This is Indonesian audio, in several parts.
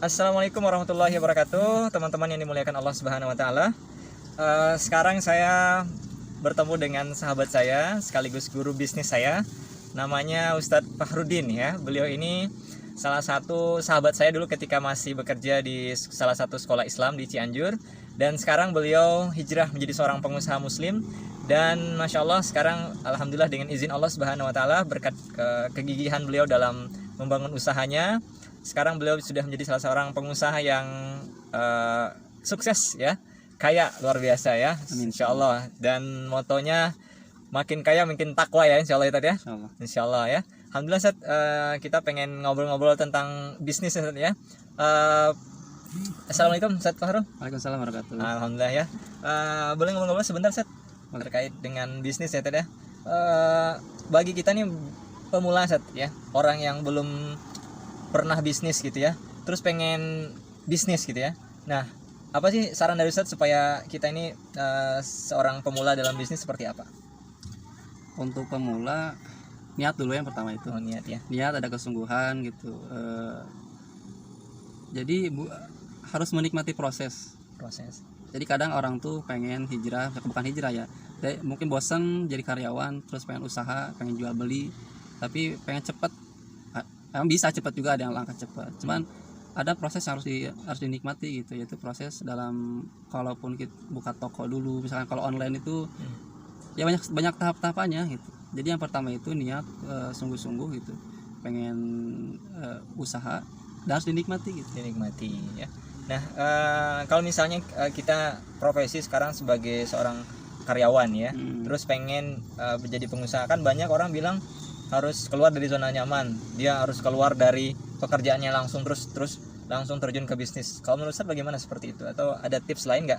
Assalamualaikum warahmatullahi wabarakatuh, teman-teman yang dimuliakan Allah Subhanahu wa taala. Sekarang saya bertemu dengan sahabat saya sekaligus guru bisnis saya. Namanya Ustadz Fahrudin ya. Beliau ini salah satu sahabat saya dulu ketika masih bekerja di salah satu sekolah Islam di Cianjur, dan sekarang beliau hijrah menjadi seorang pengusaha muslim. Dan Masya Allah sekarang Alhamdulillah dengan izin Allah Subhanahu wa taala, berkat kegigihan beliau dalam membangun usahanya, sekarang beliau sudah menjadi salah seorang pengusaha yang sukses ya, kaya luar biasa ya, insya Allah. Dan motonya makin kaya makin takwa ya, insya Allah ya Tad ya. Insya Allah ya. Alhamdulillah Ustaz, kita pengen ngobrol-ngobrol tentang bisnis Ustaz ya. Assalamualaikum Ustaz Fahrul. Waalaikumsalam warahmatullahi wabarakatuh. Alhamdulillah ya. Boleh ngobrol-ngobrol sebentar Ustaz terkait dengan bisnis ya Tad ya. Bagi kita nih pemula Ustaz ya, orang yang belum pernah bisnis gitu ya, terus pengen bisnis gitu ya. Nah, apa sih saran dari Ustadz supaya kita ini seorang pemula dalam bisnis seperti apa? Untuk pemula, niat dulu yang pertama itu. Oh, niat ya. Niat, ada kesungguhan gitu. Jadi harus menikmati proses. Jadi kadang orang tuh pengen hijrah, bukan hijrah ya. Mungkin bosan jadi karyawan, terus pengen usaha, pengen jual beli, tapi pengen cepet. Memang bisa cepat juga, ada yang langkah cepat. Cuman ada proses yang harus dinikmati gitu, yaitu proses dalam, kalaupun kita buka toko dulu, misalkan kalau online itu ya banyak tahap-tahapannya gitu. Jadi yang pertama itu niat, sungguh-sungguh gitu, pengen usaha, dan harus dinikmati gitu. Dinikmati ya. Nah, kalau misalnya kita profesi sekarang sebagai seorang karyawan ya, terus pengen menjadi pengusaha, kan banyak orang bilang harus keluar dari zona nyaman, dia harus keluar dari pekerjaannya langsung terus langsung terjun ke bisnis. Kalau menurut Ustaz bagaimana seperti itu, atau ada tips lain nggak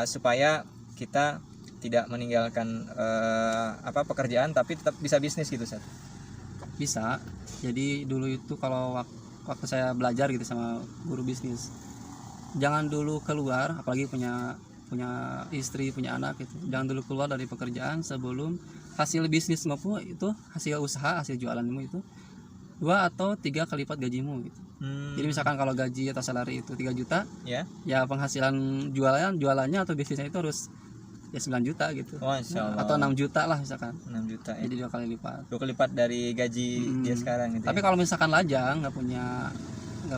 supaya kita tidak meninggalkan pekerjaan tapi tetap bisa bisnis gitu Ustaz? Bisa. Jadi dulu itu kalau waktu saya belajar gitu sama guru bisnis, jangan dulu keluar, apalagi punya istri, punya anak gitu, jangan dulu keluar dari pekerjaan sebelum hasil bisnis maupun itu hasil usaha, hasil jualanmu itu 2 atau 3 kali lipat gajimu gitu. Jadi misalkan kalau gaji atau salary itu 3 juta ya penghasilan jualannya atau bisnisnya itu harus ya 9 juta gitu. Atau 6 juta lah misalkan. 6 juta ya. Jadi 2 kali lipat. 2 kali lipat dari gaji dia sekarang gitu. Tapi kalau misalkan lajang, nggak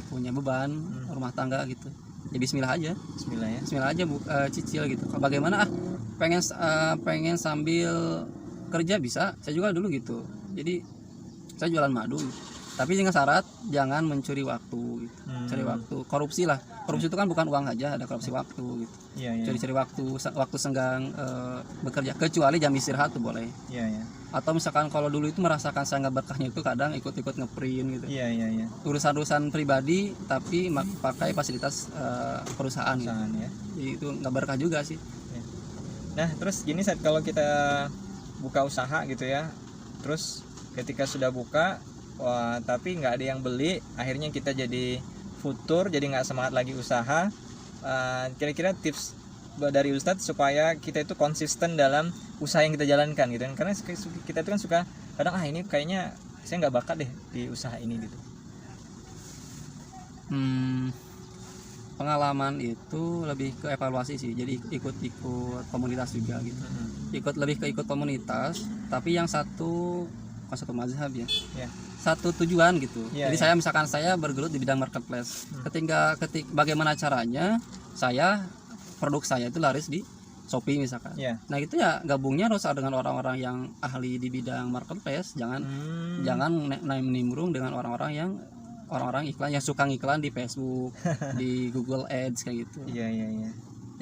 punya beban rumah tangga gitu, ya bismillah aja. Bismillah aja cicil gitu. Bagaimana pengen sambil kerja bisa. Saya juga dulu gitu. Jadi saya jualan madu gitu. Tapi dengan syarat jangan mencuri waktu gitu. Cari waktu, korupsi lah. Korupsi itu kan bukan uang aja, ada korupsi waktu gitu. Cari waktu senggang bekerja, kecuali jam istirahat tuh boleh. Atau misalkan kalau dulu itu merasakan saya nggak berkahnya itu kadang ikut ngeprint gitu. Urusan pribadi tapi pakai fasilitas perusahaan gitu. Jadi itu nggak berkah juga sih. Nah, terus gini saat kalau kita buka usaha gitu ya, terus ketika sudah buka tapi nggak ada yang beli, akhirnya kita jadi futur, jadi nggak semangat lagi usaha. Kira-kira tips dari Ustadz supaya kita itu konsisten dalam usaha yang kita jalankan gitu kan, karena kita itu kan suka kadang ini kayaknya saya nggak bakat deh di usaha ini gitu. Pengalaman itu lebih ke evaluasi sih, jadi ikut komunitas juga gitu. Lebih ke ikut komunitas, tapi yang satu bukan satu mazhab ya, satu tujuan gitu. Jadi saya misalkan saya bergelut di bidang marketplace, bagaimana caranya produk saya itu laris di Shopee misalkan. Nah itu ya gabungnya harus dengan orang-orang yang ahli di bidang marketplace, jangan nimbrung dengan orang-orang iklan yang suka ngiklan di Facebook, di Google Ads kayak gitu.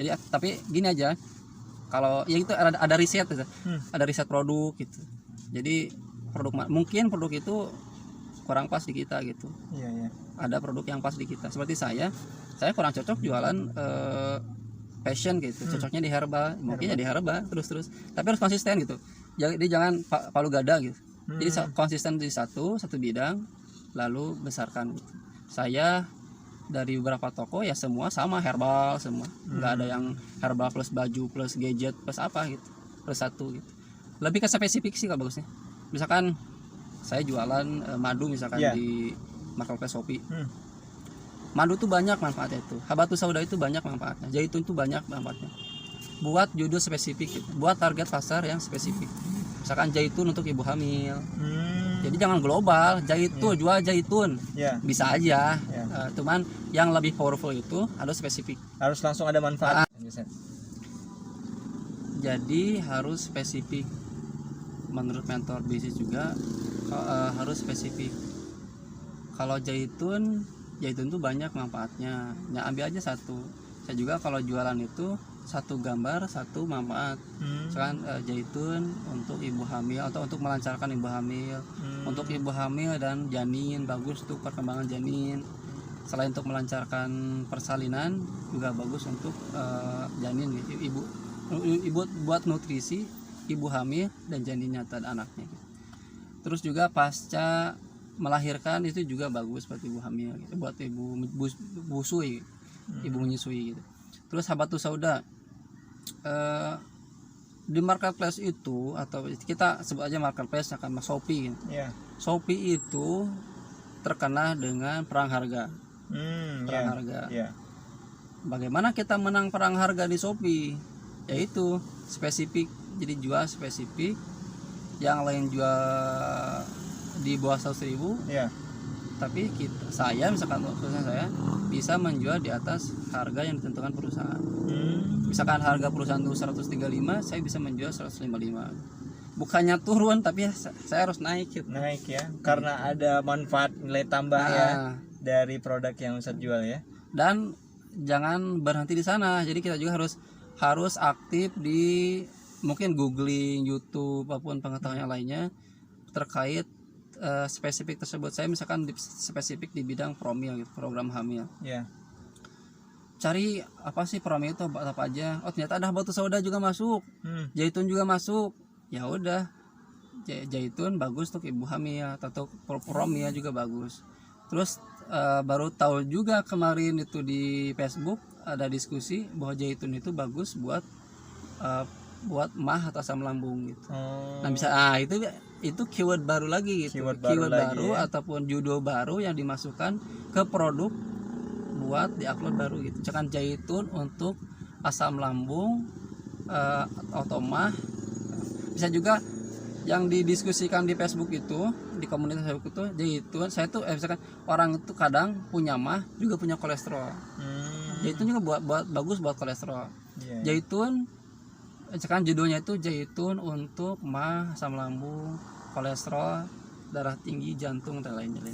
Jadi tapi gini aja, kalau ya itu ada riset gitu. Ada riset produk gitu. Jadi mungkin produk itu kurang pas di kita gitu. Ada produk yang pas di kita. Seperti saya kurang cocok jualan fashion gitu. Cocoknya di herbal, mungkin ya di herbal terus. Tapi harus konsisten gitu. Jadi jangan palu gada gitu. Jadi konsisten di satu bidang, lalu besarkan gitu. Saya dari beberapa toko ya semua sama herbal semua, nggak ada yang herbal plus baju plus gadget plus apa gitu, plus satu gitu. Lebih ke spesifik sih kalau bagusnya. Misalkan saya jualan madu misalkan di marketplace Shopee. Madu tuh banyak manfaatnya itu. Habatus sauda itu banyak manfaatnya. Zaitun itu banyak manfaatnya. Buat judul spesifik gitu. Buat target pasar yang spesifik. Misalkan zaitun untuk ibu hamil. Jadi jangan global, zaitun jual zaitun. Bisa aja. Cuman yang lebih powerful itu harus spesifik. Harus langsung ada manfaat. Jadi harus spesifik. Menurut mentor bisnis juga harus spesifik. Kalau zaitun tuh banyak manfaatnya. Ya ambil aja satu. Saya juga kalau jualan itu satu gambar satu manfaat. Misalkan zaitun untuk ibu hamil atau untuk melancarkan ibu hamil. Untuk ibu hamil dan janin bagus untuk perkembangan janin. Selain untuk melancarkan persalinan juga bagus untuk janin ibu buat nutrisi ibu hamil dan janinnya dan anaknya. Terus juga pasca melahirkan itu juga bagus buat ibu hamil gitu. Buat ibu busui, ibu menyusui gitu. Terus habatus sauda di marketplace itu, atau kita sebut aja marketplace akan Shopee gitu. Shopee itu terkena dengan perang harga. Harga. Bagaimana kita menang perang harga di Shopee? Yaitu spesifik. Jadi jual spesifik, yang lain jual di bawah 100.000, tapi saya misalkan khususnya saya bisa menjual di atas harga yang ditentukan perusahaan. Misalkan harga perusahaan itu 135, saya bisa menjual 155. Bukannya turun, tapi saya harus naik gitu. Naik ya, karena ada manfaat nilai tambah ya dari produk yang Ustadz jual ya. Dan jangan berhenti di sana. Jadi kita juga harus aktif di mungkin googling, YouTube, apapun pengetahuan yang lainnya terkait spesifik tersebut. Saya misalkan spesifik di bidang promil gitu, program hamil. Cari apa sih promil itu apa aja? Oh ternyata ada habatus sauda juga masuk, zaitun juga masuk. Ya udah, zaitun bagus untuk ibu hamil atau promil juga bagus. Terus baru tahu juga kemarin itu di Facebook ada diskusi bahwa zaitun itu bagus buat mah atau asam lambung gitu. Nah bisa itu keyword baru lagi gitu. Keyword baru ya? Ataupun judul baru yang dimasukkan ke produk buat diupload baru gitu. Misalkan zaitun untuk asam lambung atau mah. Bisa juga yang didiskusikan di Facebook itu, di komunitas Facebook itu, zaitun saya tuh misalkan orang itu kadang punya mah juga punya kolesterol. Zaitun juga buat bagus buat kolesterol. Zaitun misalkan judulnya itu zaitun untuk mah, asam lambung, kolesterol, darah tinggi, jantung dan lain-lain.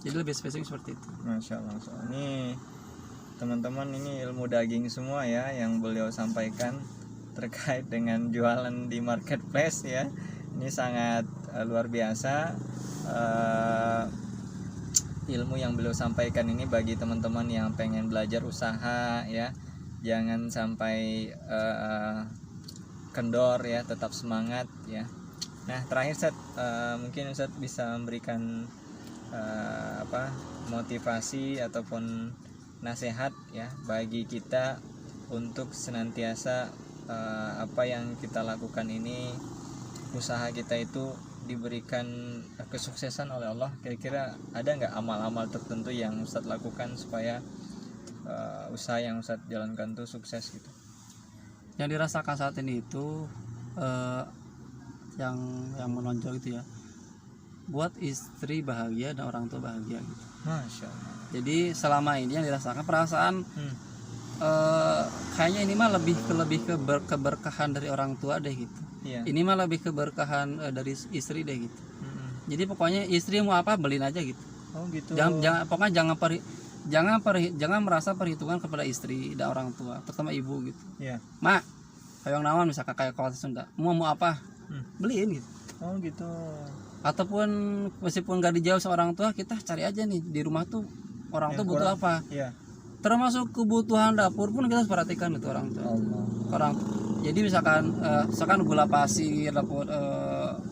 Jadi lebih spesifik seperti itu. Masya Allah. Ini teman-teman, ini ilmu daging semua ya yang beliau sampaikan terkait dengan jualan di marketplace ya. Ini sangat luar biasa ilmu yang beliau sampaikan ini bagi teman-teman yang pengen belajar usaha ya. Jangan sampai kendor ya, tetap semangat ya. Nah terakhir Ustadz, mungkin Ustadz bisa memberikan motivasi ataupun nasihat ya bagi kita untuk senantiasa apa yang kita lakukan ini, usaha kita itu diberikan kesuksesan oleh Allah. Kira-kira ada nggak amal-amal tertentu yang Ustadz lakukan supaya usaha yang Ustadz jalankan tuh sukses gitu? Yang dirasakan saat ini itu yang menonjol itu ya, buat istri bahagia dan orang tua bahagia gitu. Masya Allah. Jadi selama ini yang dirasakan perasaan kayaknya ini mah lebih ke keberkahan dari orang tua deh gitu. Ini mah lebih keberkahan dari istri deh gitu. Jadi pokoknya istri mau apa beliin aja gitu. Oh gitu. Pokoknya jangan merasa perhitungan kepada istri dan orang tua, terutama ibu gitu. Mak, kayak nawan misalkan kayak kalau Sunda, mau apa? Beliin gitu. Oh gitu. Ataupun meskipun gak dijawab sama orang tua, kita cari aja nih di rumah tuh orang tuh butuh apa. Termasuk kebutuhan dapur pun kita harus perhatikan itu orang tua. Jadi misalkan gula pasir,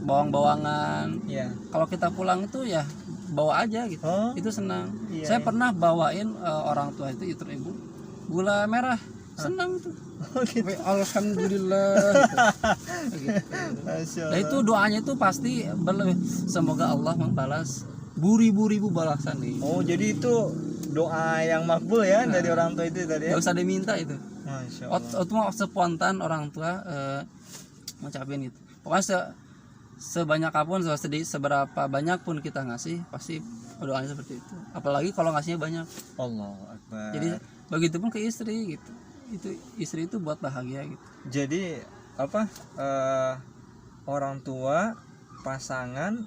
bawang-bawangan. Kalau kita pulang itu ya bawa aja gitu. Itu senang. Saya pernah bawain orang tua itu ibu gula merah, senang tuh. Gitu. Alhamdulillah gitu. Nah itu doanya itu pasti semoga Allah membalas beribu-ribu balasan nih. Oh jadi itu doa yang makbul ya dari orang tua itu tadi ya. Gak usah diminta itu. Masya Allah. Otomatis spontan orang tua ngucapin gitu. Pokoknya sebanyak apapun, seberapa banyak pun kita ngasih, pasti doanya seperti itu. Apalagi kalau ngasihnya banyak. Allahu Akbar. Jadi begitupun ke istri gitu. Itu istri itu buat bahagia gitu. Jadi apa? Orang tua, pasangan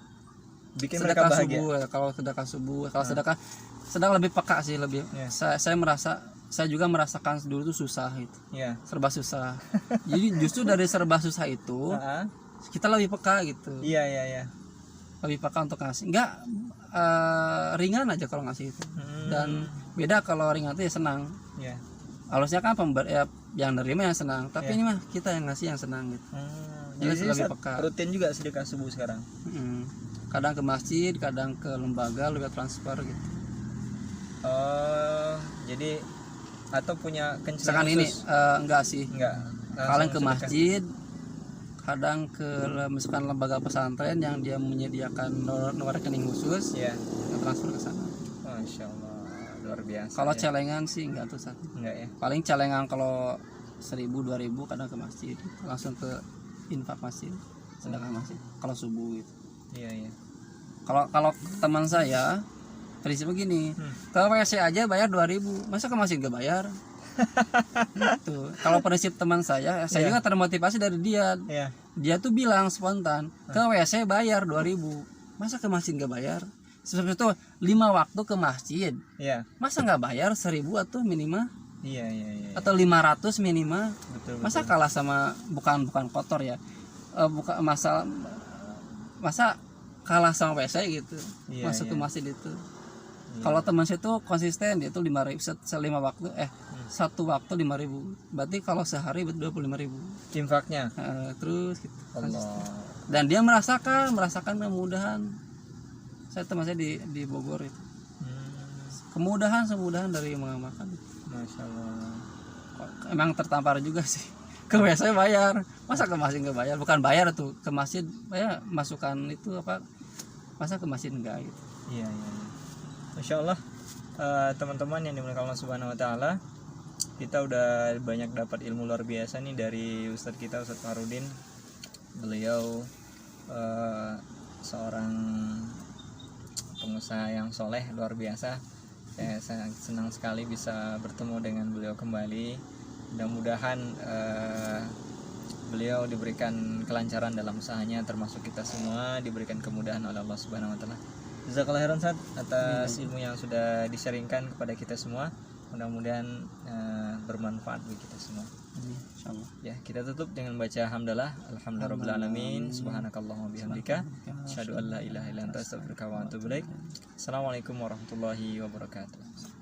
bikin Sedekah mereka bahagia. subuh, kalau sedekah subuh, kalau sedang lebih peka sih lebih. Saya merasa, saya juga merasakan dulu tuh susah gitu. Serba susah. Jadi justru dari serba susah itu kita lebih peka gitu. Iya. Lebih peka untuk ngasih. Enggak ringan aja kalau ngasih itu. Dan beda kalau ringan itu ya senang. Harusnya kan yang nerima yang senang, tapi ini mah kita yang ngasih yang senang gitu. Jadi lebih peka. Rutin juga sedekah subuh sekarang. Kadang ke masjid, kadang ke lembaga lewat transfer gitu. Jadi atau punya kencang ini enggak sih. Kadang ke masjid, kadang ke misalkan lembaga pesantren yang dia menyediakan nomor rekening khusus, transfer ke sana. Masya Allah, luar biasa. Kalau celengan sih enggak tuh enggak ya. Paling celengan kalau 1.000-2.000 kadang ke masjid, langsung ke infak masjid, sedekah masjid. Kalau subuh gitu. Iya. Kalau teman saya prinsipnya gini, ke WC aja bayar 2.000, masa ke masjid gak bayar? Tuh, kalau prinsip teman saya juga termotivasi dari dia. Dia tuh bilang spontan, ke WC bayar 2.000, masa ke masjid gak bayar? Seperti itu 5 waktu ke masjid, masa nggak bayar 1.000 atau minimal? Iya. Atau 500 minimal? Betul. Masa kalah sama bukan kotor ya? Bukan masa kalah sama WC gitu, masuk ke masjid itu. Kalau teman saya tuh konsisten, dia tuh 5.000 5 waktu satu waktu 5.000, berarti kalau sehari betul 25.000 infaknya. Terus gitu. Allah. Dan dia merasakan kemudahan. Saya teman saya di Bogor itu, kemudahan dari mengamalkan. Masya Allah. Emang tertampar juga sih. Ke WC bayar, masa ke masjid nggak bayar? Bukan bayar tuh, ke masjid bayar masukan itu apa? Masa ke masjid enggak gitu? Iya. Masya Allah, teman-teman yang dimuliakan Allah Subhanahu Wa Taala, kita udah banyak dapat ilmu luar biasa nih dari Ustadz kita, Ustadz Farudin. Beliau seorang pengusaha yang soleh luar biasa. Saya sangat senang sekali bisa bertemu dengan beliau kembali. Mudah-mudahan beliau diberikan kelancaran dalam usahanya, termasuk kita semua diberikan kemudahan oleh Allah Subhanahu Wa Taala. Jazakallahu khairan Ustaz atas ilmu yang sudah di-sharingkan kepada kita semua. Mudah-mudahan bermanfaat bagi kita semua. Insyaallah. Ya, kita tutup dengan baca hamdalah. Alhamdulillahirabbil alamin. Subhanakallahumma bihamdika asyhadu an la ilaha illa anta astaghfiruka wa atubu ilaik. Assalamualaikum warahmatullahi wabarakatuh.